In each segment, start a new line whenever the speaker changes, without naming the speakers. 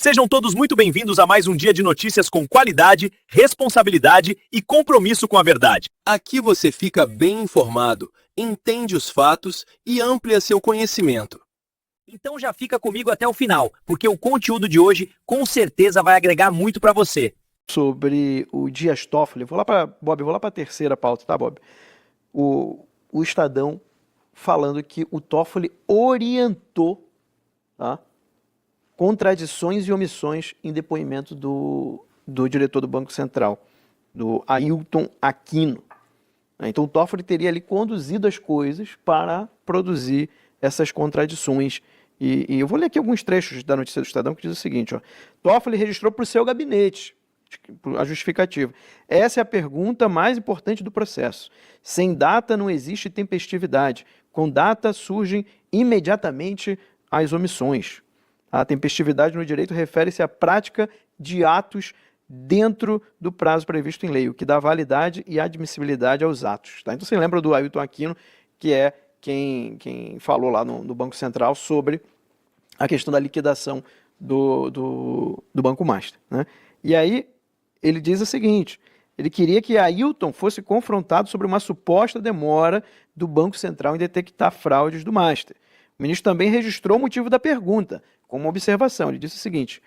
Sejam todos muito bem-vindos a mais um dia de notícias com qualidade, responsabilidade e compromisso com a verdade.
Aqui você fica bem informado, entende os fatos e amplia seu conhecimento.
Então já fica comigo até o final, porque o conteúdo de hoje com certeza vai agregar muito para você.
Sobre o Dias Toffoli, vou lá para a terceira pauta, tá, Bob? O Estadão falando que o Toffoli orientou, tá, contradições e omissões em depoimento do diretor do Banco Central, do Ailton Aquino. Então o Toffoli teria ali conduzido as coisas para produzir essas contradições. E eu vou ler aqui alguns trechos da notícia do Estadão que diz o seguinte, ó: Toffoli registrou para o seu gabinete a justificativa. Essa é a pergunta mais importante do processo. Sem data não existe tempestividade. Com data surgem imediatamente as omissões. A tempestividade no direito refere-se à prática de atos dentro do prazo previsto em lei, o que dá validade e admissibilidade aos atos. Tá? Então você lembra do Ailton Aquino, que é quem falou lá no Banco Central sobre a questão da liquidação do Banco Master, né? E aí ele diz o seguinte: ele queria que Ailton fosse confrontado sobre uma suposta demora do Banco Central em detectar fraudes do Master. O ministro também registrou o motivo da pergunta, com uma observação. Ele disse o seguinte: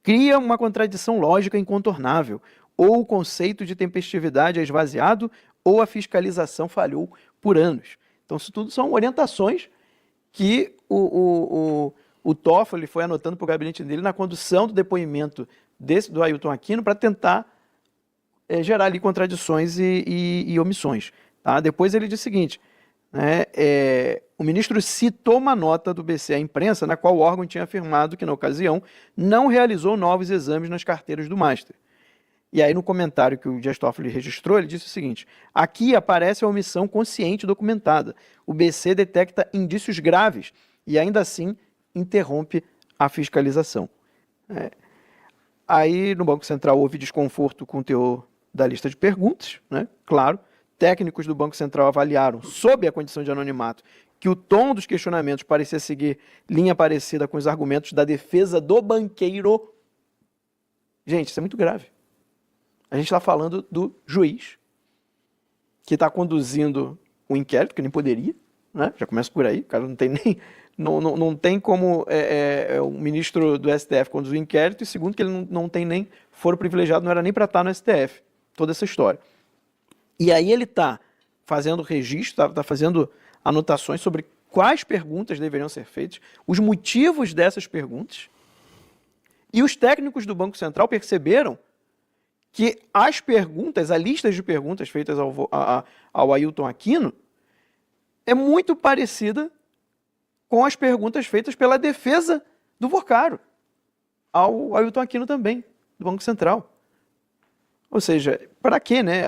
cria uma contradição lógica incontornável. Ou o conceito de tempestividade é esvaziado, ou a fiscalização falhou por anos. Então, isso tudo são orientações que o Toffoli foi anotando para o gabinete dele na condução do depoimento do Ailton Aquino para tentar gerar ali contradições e omissões. Tá? Depois ele diz o seguinte: o ministro citou uma nota do BC à imprensa na qual o órgão tinha afirmado que, na ocasião, não realizou novos exames nas carteiras do Master. E aí, no comentário que o Dias Toffoli registrou, ele disse o seguinte: aqui aparece a omissão consciente documentada. O BC detecta indícios graves e, ainda assim, interrompe a fiscalização. Aí, no Banco Central, houve desconforto com o teor da lista de perguntas, né? Claro. Técnicos do Banco Central avaliaram, sob a condição de anonimato, que o tom dos questionamentos parecia seguir linha parecida com os argumentos da defesa do banqueiro. Gente, isso é muito grave. A gente está falando do juiz que está conduzindo um inquérito, que nem poderia, né? Já começa por aí, o cara não tem nem... Não tem como o ministro do STF conduzir o inquérito, e segundo, que ele não tem nem foro privilegiado, não era nem para estar no STF, toda essa história. E aí ele está fazendo registro, está fazendo anotações sobre quais perguntas deveriam ser feitas, os motivos dessas perguntas, e os técnicos do Banco Central perceberam que as perguntas, a lista de perguntas feitas ao Ailton Aquino é muito parecida com as perguntas feitas pela defesa do Vocaro ao Ailton Aquino também, do Banco Central. Ou seja, para quê, né?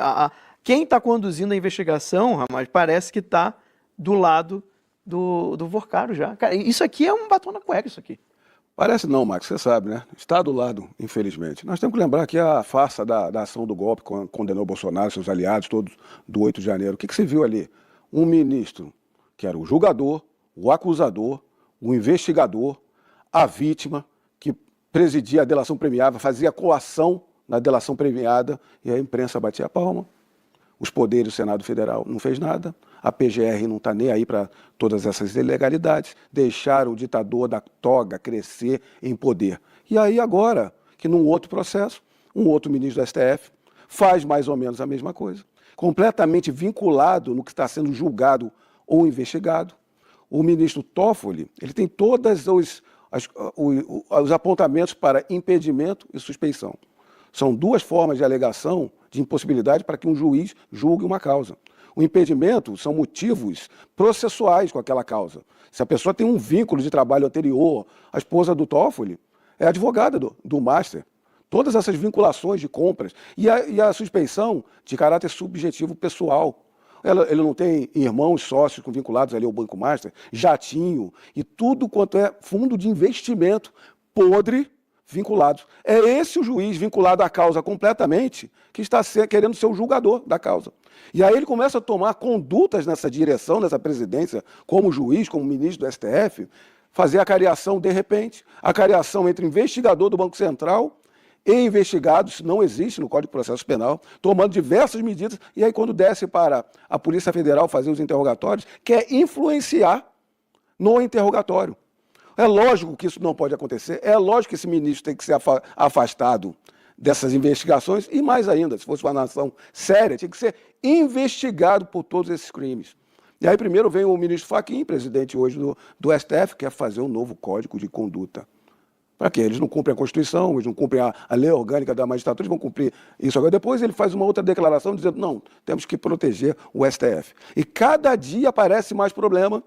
Quem está conduzindo a investigação, Ramaz, parece que está do lado do Vocaro já. Cara, isso aqui é um batom na cueca, isso aqui.
Parece não, Max, você sabe, né? Está do lado, infelizmente. Nós temos que lembrar que a farsa da ação do golpe condenou Bolsonaro, seus aliados, todos do 8 de janeiro. O que você viu ali? Um ministro que era o julgador, o acusador, o investigador, a vítima, que presidia a delação premiada, fazia coação na delação premiada, e a imprensa batia a palma. Os poderes do Senado Federal não fez nada, a PGR não está nem aí para todas essas ilegalidades, deixaram o ditador da toga crescer em poder. E aí agora, que num outro processo, um outro ministro do STF faz mais ou menos a mesma coisa, completamente vinculado no que está sendo julgado ou investigado. O ministro Toffoli, ele tem todos os apontamentos para impedimento e suspeição. São duas formas de alegação de impossibilidade para que um juiz julgue uma causa. O impedimento são motivos processuais com aquela causa. Se a pessoa tem um vínculo de trabalho anterior, a esposa do Toffoli é advogada do Master. Todas essas vinculações de compras e a suspeição de caráter subjetivo pessoal. Ele não tem irmãos sócios vinculados ali ao Banco Master, jatinho e tudo quanto é fundo de investimento podre vinculados. É esse o juiz vinculado à causa completamente que está querendo ser o julgador da causa. E aí ele começa a tomar condutas nessa direção, nessa presidência, como juiz, como ministro do STF, fazer a cariação de repente, a cariação entre investigador do Banco Central e investigado, isso não existe no Código de Processo Penal, tomando diversas medidas, e aí quando desce para a Polícia Federal fazer os interrogatórios, quer influenciar no interrogatório. É lógico que isso não pode acontecer, é lógico que esse ministro tem que ser afastado dessas investigações, e mais ainda, se fosse uma nação séria, tinha que ser investigado por todos esses crimes. E aí primeiro vem o ministro Fachin, presidente hoje do STF, que quer fazer um novo código de conduta. Para quê? Eles não cumprem a Constituição, eles não cumprem a lei orgânica da magistratura, eles vão cumprir isso agora. Depois ele faz uma outra declaração dizendo, não, temos que proteger o STF. E cada dia aparece mais problema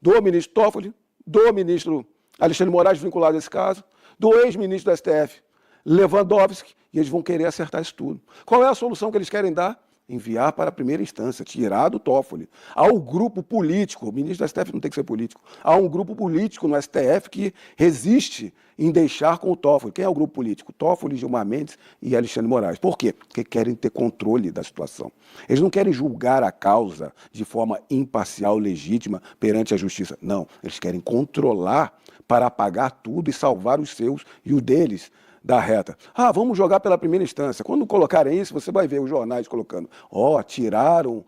do ministro Toffoli, do ministro Alexandre de Moraes, vinculado a esse caso, do ex-ministro do STF, Lewandowski, e eles vão querer acertar isso tudo. Qual é a solução que eles querem dar? Enviar para a primeira instância, tirar do Toffoli. Há um grupo político, o ministro do STF não tem que ser político, há um grupo político no STF que resiste em deixar com o Toffoli. Quem é o grupo político? Toffoli, Gilmar Mendes e Alexandre de Moraes. Por quê? Porque querem ter controle da situação. Eles não querem julgar a causa de forma imparcial, legítima, perante a justiça. Não, eles querem controlar para apagar tudo e salvar os seus e o deles da reta. Ah, vamos jogar pela primeira instância. Quando colocarem isso, você vai ver os jornais colocando, tiraram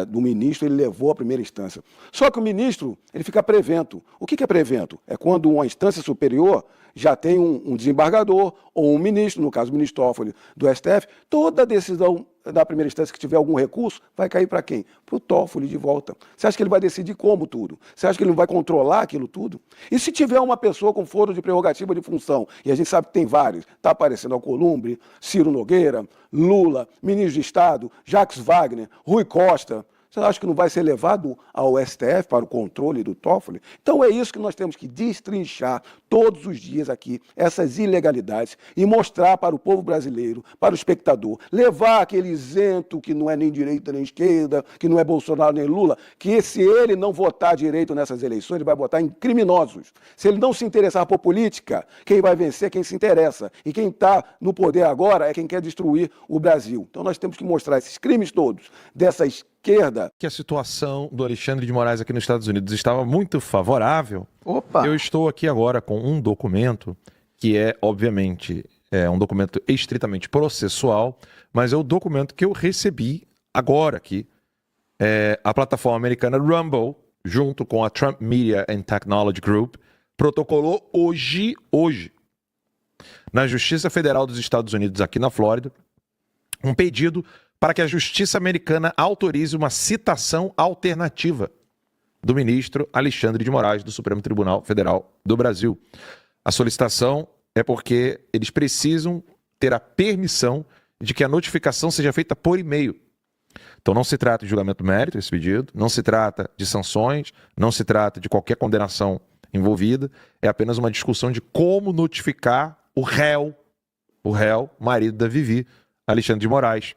do ministro, ele levou à primeira instância. Só que o ministro, ele fica prevento. O que é prevento? É quando uma instância superior já tem um desembargador ou um ministro, no caso o ministro Toffoli do STF, toda a decisão da primeira instância que tiver algum recurso, vai cair para quem? Para o Toffoli de volta. Você acha que ele vai decidir como tudo? Você acha que ele não vai controlar aquilo tudo? E se tiver uma pessoa com foro de prerrogativa de função, e a gente sabe que tem vários, está aparecendo Alcolumbre, Ciro Nogueira, Lula, ministro de Estado, Jacques Wagner, Rui Costa, você acha que não vai ser levado ao STF para o controle do Toffoli? Então é isso que nós temos que destrinchar todos os dias aqui, essas ilegalidades, e mostrar para o povo brasileiro, para o espectador, levar aquele isento que não é nem direita nem esquerda, que não é Bolsonaro nem Lula, que se ele não votar direito nessas eleições, ele vai votar em criminosos. Se ele não se interessar por política, quem vai vencer é quem se interessa. E quem está no poder agora é quem quer destruir o Brasil. Então nós temos que mostrar esses crimes todos dessa esquerda.
Que a situação do Alexandre de Moraes aqui nos Estados Unidos estava muito favorável.
Opa!
Eu estou aqui agora com um documento que obviamente, um documento estritamente processual, mas é o documento que eu recebi agora aqui. A plataforma americana Rumble, junto com a Trump Media and Technology Group, protocolou hoje, na Justiça Federal dos Estados Unidos, aqui na Flórida, um pedido para que a Justiça Americana autorize uma citação alternativa do ministro Alexandre de Moraes, do Supremo Tribunal Federal do Brasil. A solicitação é porque eles precisam ter a permissão de que a notificação seja feita por e-mail. Então não se trata de julgamento mérito, esse pedido, não se trata de sanções, não se trata de qualquer condenação envolvida, é apenas uma discussão de como notificar o réu, marido da Vivi, Alexandre de Moraes,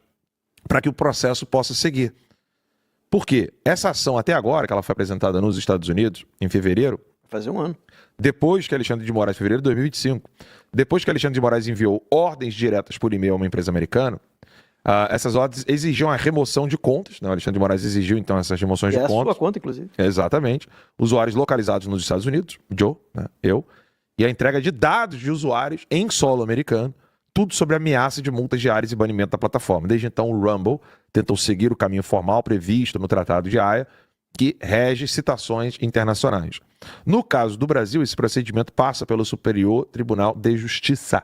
para que o processo possa seguir. Por quê? Essa ação até agora, que ela foi apresentada nos Estados Unidos, em fevereiro,
Fazer um ano.
depois que Alexandre de Moraes, fevereiro de 2025, depois que Alexandre de Moraes enviou ordens diretas por e-mail a uma empresa americana, essas ordens exigiam a remoção de contas, né? O Alexandre de Moraes exigiu então essas remoções de
É a
contas.
sua conta, inclusive.
Exatamente. Usuários localizados nos Estados Unidos, Joe, né? Eu, e a entrega de dados de usuários em solo americano, tudo sobre ameaça de multas diárias e banimento da plataforma. Desde então, o Rumble tentou seguir o caminho formal previsto no Tratado de Haia, que rege citações internacionais. No caso do Brasil, esse procedimento passa pelo Superior Tribunal de Justiça,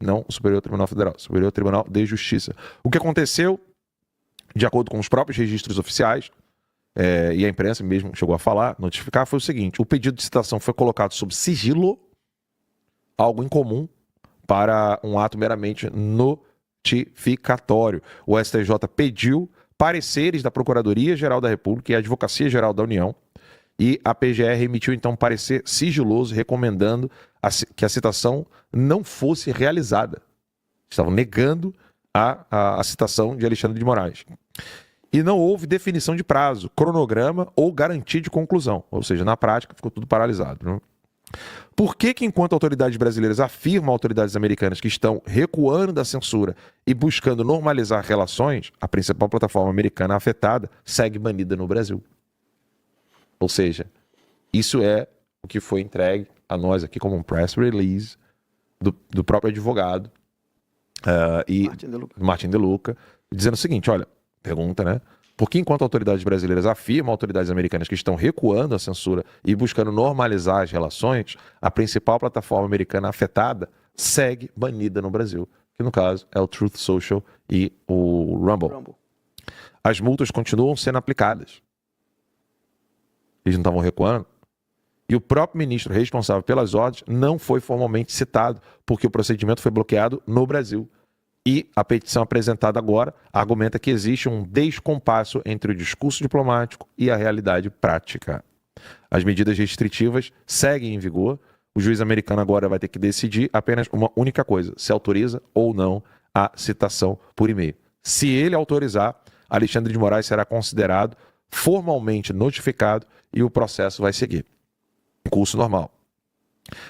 não o Superior Tribunal Federal, Superior Tribunal de Justiça. O que aconteceu, de acordo com os próprios registros oficiais, e a imprensa mesmo chegou a falar, notificar, foi o seguinte: o pedido de citação foi colocado sob sigilo, algo incomum para um ato meramente notificatório. O STJ pediu pareceres da Procuradoria-Geral da República e a Advocacia-Geral da União, e a PGR emitiu então um parecer sigiloso recomendando que a citação não fosse realizada. Estavam negando a citação de Alexandre de Moraes. E não houve definição de prazo, cronograma ou garantia de conclusão. Ou seja, na prática ficou tudo paralisado, né? Por que enquanto autoridades brasileiras afirmam autoridades americanas que estão recuando da censura e buscando normalizar relações, a principal plataforma americana afetada segue banida no Brasil? Ou seja, isso é o que foi entregue a nós aqui como um press release do próprio advogado e Martin De Luca, dizendo o seguinte, olha, pergunta, né? Porque enquanto autoridades brasileiras afirmam autoridades americanas que estão recuando a censura e buscando normalizar as relações, a principal plataforma americana afetada segue banida no Brasil, que no caso é o Truth Social e o Rumble. As multas continuam sendo aplicadas. Eles não estavam recuando. E o próprio ministro responsável pelas ordens não foi formalmente citado, porque o procedimento foi bloqueado no Brasil. E a petição apresentada agora argumenta que existe um descompasso entre o discurso diplomático e a realidade prática. As medidas restritivas seguem em vigor. O juiz americano agora vai ter que decidir apenas uma única coisa, se autoriza ou não a citação por e-mail. Se ele autorizar, Alexandre de Moraes será considerado formalmente notificado e o processo vai seguir em curso normal.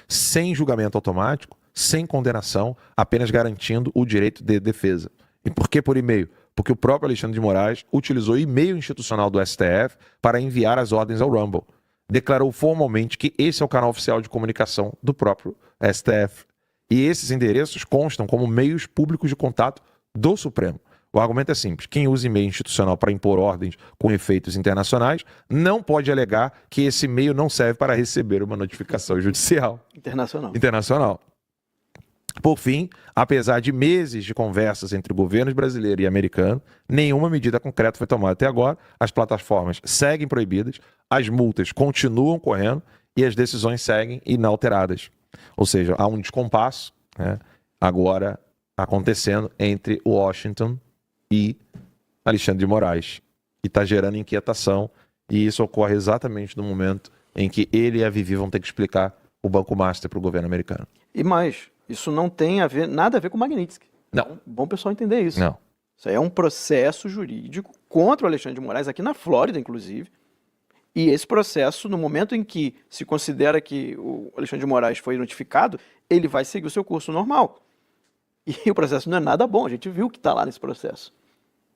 Sem julgamento automático, sem condenação, apenas garantindo o direito de defesa. E por que por e-mail? Porque o próprio Alexandre de Moraes utilizou o e-mail institucional do STF para enviar as ordens ao Rumble. Declarou formalmente que esse é o canal oficial de comunicação do próprio STF. E esses endereços constam como meios públicos de contato do Supremo. O argumento é simples. Quem usa e-mail institucional para impor ordens com efeitos internacionais não pode alegar que esse e-mail não serve para receber uma notificação judicial. Internacional. Por fim, apesar de meses de conversas entre governos brasileiro e americano, nenhuma medida concreta foi tomada até agora, as plataformas seguem proibidas, as multas continuam correndo e as decisões seguem inalteradas. Ou seja, há um descompasso, né, agora acontecendo entre Washington e Alexandre de Moraes, que está gerando inquietação, e isso ocorre exatamente no momento em que ele e a Vivi vão ter que explicar o Banco Master para o governo americano.
E mais, isso não tem nada a ver com o Magnitsky.
Não.
É bom o pessoal entender isso.
Não.
Isso aí é um processo jurídico contra o Alexandre de Moraes, aqui na Flórida, inclusive. E esse processo, no momento em que se considera que o Alexandre de Moraes foi notificado, ele vai seguir o seu curso normal. E o processo não é nada bom, a gente viu o que está lá nesse processo.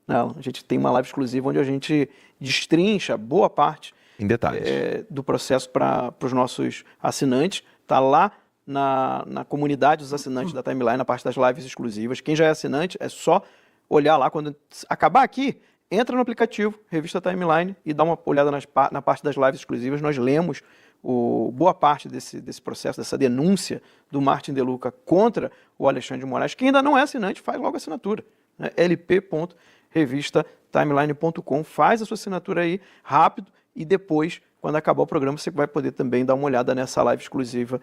Não, a gente tem uma live exclusiva onde a gente destrincha boa parte
em detalhes
do processo para os nossos assinantes. Está lá na comunidade dos assinantes da Timeline, na parte das lives exclusivas. Quem já é assinante, é só olhar lá. Quando acabar aqui, entra no aplicativo Revista Timeline e dá uma olhada na parte das lives exclusivas. Nós lemos boa parte desse processo, dessa denúncia do Martin De Luca contra o Alexandre de Moraes. Quem ainda não é assinante, faz logo a assinatura. Né? lp.revistatimeline.com. Faz a sua assinatura aí rápido e depois, quando acabar o programa, você vai poder também dar uma olhada nessa live exclusiva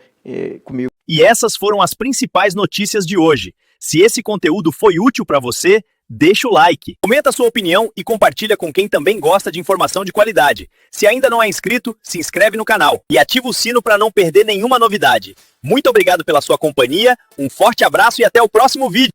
comigo.
E essas foram as principais notícias de hoje. Se esse conteúdo foi útil para você, deixa o like, comenta a sua opinião e compartilha com quem também gosta de informação de qualidade. Se ainda não é inscrito, se inscreve no canal e ativa o sino para não perder nenhuma novidade. Muito obrigado pela sua companhia, um forte abraço e até o próximo vídeo.